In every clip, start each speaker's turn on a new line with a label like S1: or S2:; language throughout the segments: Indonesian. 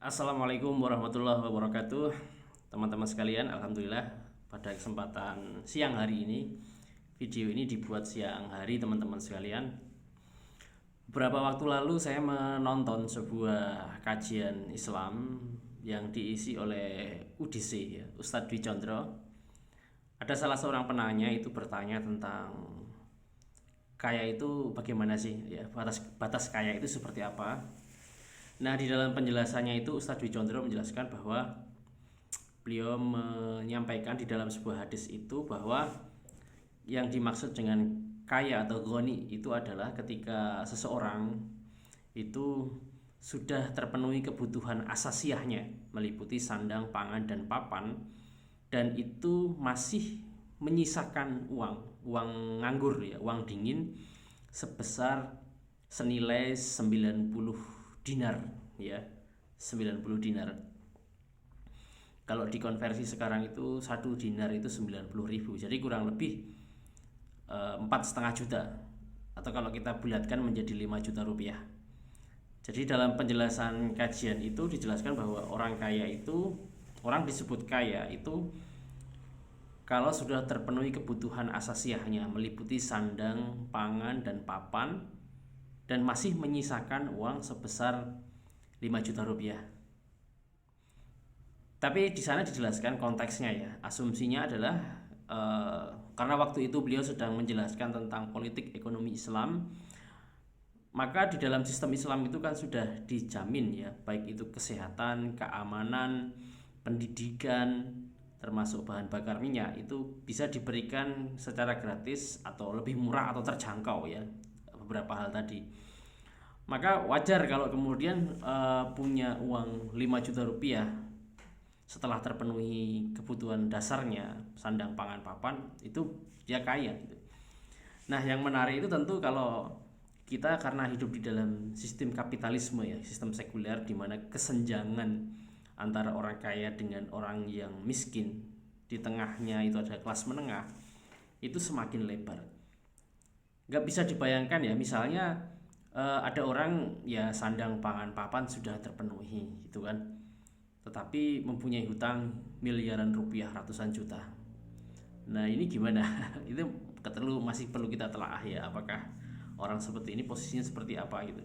S1: Assalamualaikum warahmatullahi wabarakatuh. Teman-teman sekalian, alhamdulillah pada kesempatan siang hari ini, video ini dibuat siang hari teman-teman sekalian. Beberapa waktu lalu saya menonton sebuah kajian Islam yang diisi oleh UDC ya, Ustadz Dwi Condro. Ada salah seorang penanya itu bertanya tentang kaya itu bagaimana sih ya, batas kaya itu seperti apa. Nah, di dalam penjelasannya itu Ustadz Dwi Condro menjelaskan bahwa beliau menyampaikan di dalam sebuah hadis itu bahwa yang dimaksud dengan kaya atau goni itu adalah ketika seseorang itu sudah terpenuhi kebutuhan asasiahnya meliputi sandang, pangan, dan papan, dan itu masih menyisakan uang nganggur ya, uang dingin sebesar senilai 90 dinar ya, 90 dinar. Kalau dikonversi sekarang itu 1 dinar itu 90.000, jadi kurang lebih 4,5 juta, atau kalau kita bulatkan menjadi 5 juta rupiah. Jadi dalam penjelasan kajian itu dijelaskan bahwa orang disebut kaya itu kalau sudah terpenuhi kebutuhan asasiahnya meliputi sandang, pangan, dan papan, dan masih menyisakan uang sebesar 5 juta rupiah. Tapi di sana dijelaskan konteksnya ya. Asumsinya adalah karena waktu itu beliau sedang menjelaskan tentang politik ekonomi Islam, maka di dalam sistem Islam itu kan sudah dijamin ya, baik itu kesehatan, keamanan, pendidikan, termasuk bahan bakar minyak itu bisa diberikan secara gratis atau lebih murah atau terjangkau ya, beberapa hal tadi. Maka wajar kalau kemudian punya uang 5 juta rupiah setelah terpenuhi kebutuhan dasarnya sandang, pangan, papan, itu dia kaya gitu. Nah, yang menarik itu tentu kalau kita karena hidup di dalam sistem kapitalisme ya, sistem sekuler di mana kesenjangan antara orang kaya dengan orang yang miskin, di tengahnya itu ada kelas menengah, itu semakin lebar. Nggak bisa dibayangkan ya, misalnya ada orang ya sandang, pangan, papan sudah terpenuhi gitu kan, tetapi mempunyai hutang miliaran rupiah, ratusan juta. Nah, ini gimana? Itu masih perlu kita telaah ya, apakah orang seperti ini posisinya seperti apa gitu.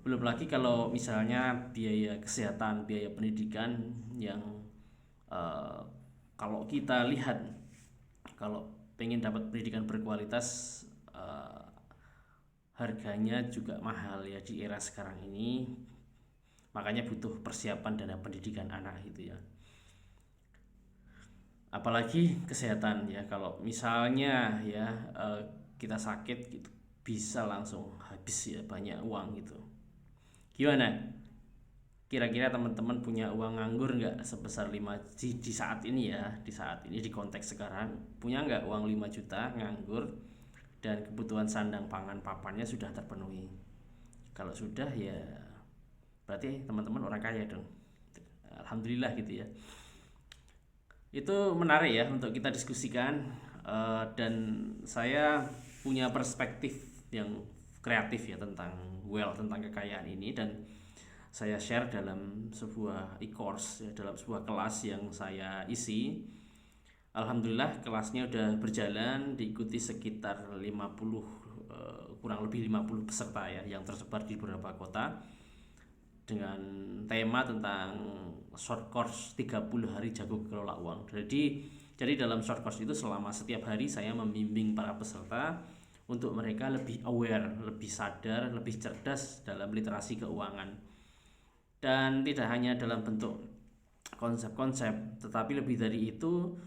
S1: Belum lagi kalau misalnya biaya kesehatan, biaya pendidikan yang eh, kalau kita lihat, kalau pengen dapat pendidikan berkualitas, harganya juga mahal ya di era sekarang ini. Makanya butuh persiapan dana pendidikan anak gitu ya. Apalagi kesehatan ya, kalau misalnya ya kita sakit gitu bisa langsung habis ya, banyak uang gitu. Gimana? Kira-kira teman-teman punya uang nganggur nggak sebesar 5 di saat ini ya, di saat ini di konteks sekarang, punya nggak uang 5 juta nganggur dan kebutuhan sandang, pangan, papannya sudah terpenuhi? Kalau sudah ya berarti teman-teman orang kaya dong. Alhamdulillah gitu ya. Itu menarik ya untuk kita diskusikan, dan saya punya perspektif yang kreatif ya tentang tentang kekayaan ini, dan saya share dalam sebuah e-course ya, dalam sebuah kelas yang saya isi. Alhamdulillah kelasnya udah berjalan, diikuti sekitar 50, kurang lebih 50 peserta ya, yang tersebar di beberapa kota, dengan tema tentang short course 30 hari jago kelola uang. Jadi dalam short course itu selama setiap hari saya membimbing para peserta untuk mereka lebih aware, lebih sadar, lebih cerdas dalam literasi keuangan. Dan tidak hanya dalam bentuk konsep-konsep, tetapi lebih dari itu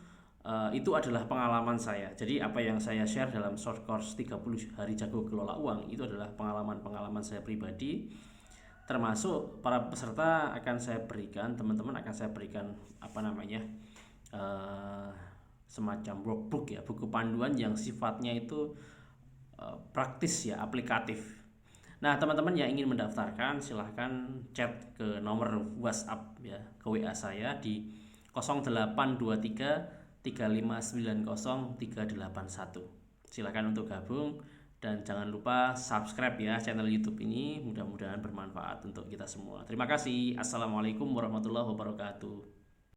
S1: adalah pengalaman saya. Jadi apa yang saya share dalam short course 30 hari jago kelola uang itu adalah pengalaman-pengalaman saya pribadi, termasuk para peserta akan saya berikan, teman-teman akan saya berikan apa namanya, semacam workbook ya, buku panduan yang sifatnya itu praktis ya, aplikatif. Nah, teman-teman yang ingin mendaftarkan silahkan chat ke nomor WhatsApp ya, ke WA saya di 0823 3590 381. Silahkan untuk gabung Dan jangan lupa subscribe ya channel YouTube ini, mudah-mudahan bermanfaat untuk kita semua. Terima kasih. Assalamualaikum warahmatullahi wabarakatuh.